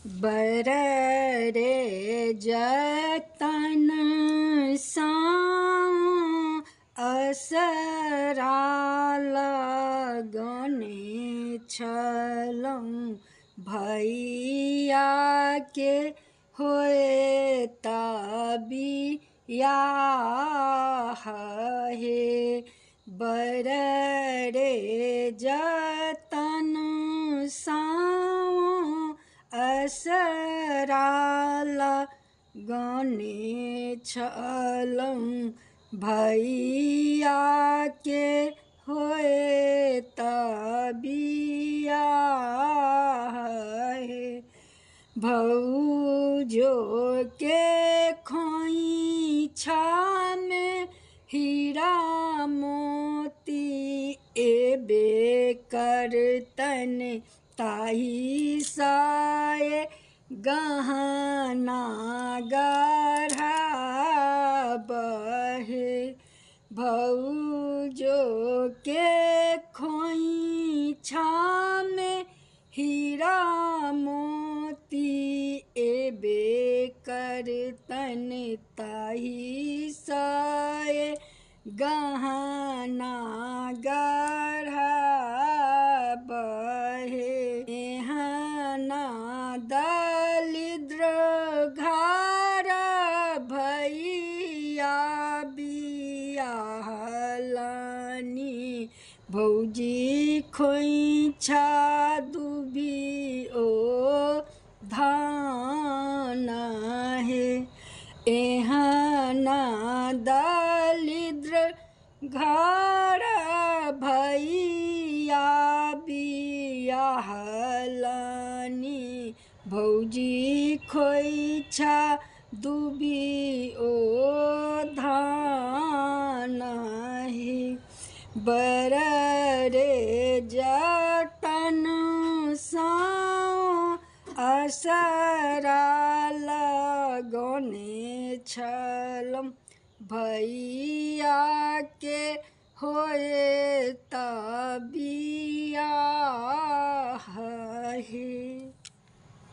बररे जतन साँ असरा लगने छलौं भैया के होए तबियाह हे। बररे जतन साँ असरा लगने छलौं भैया के होए तबियाह हे। भौजो के खोइछा में हीरा मोती एबे करतन ताही साए गहना गढ़बहे। भौजो के खोइछा में हीरा मोती एबे करतन ताही साए गहना गढ़बहे। एहना दलिद्र घर भैया बियाहलनि भौजी खोइछा दुबिओ धान हे। एहना दलिद्र घर भैया बियाहलनि भौजी खोइछा दुबिओ धान हे। बररे जतन साँ असरा लगने छलौं भैया के होए तबियाह हे।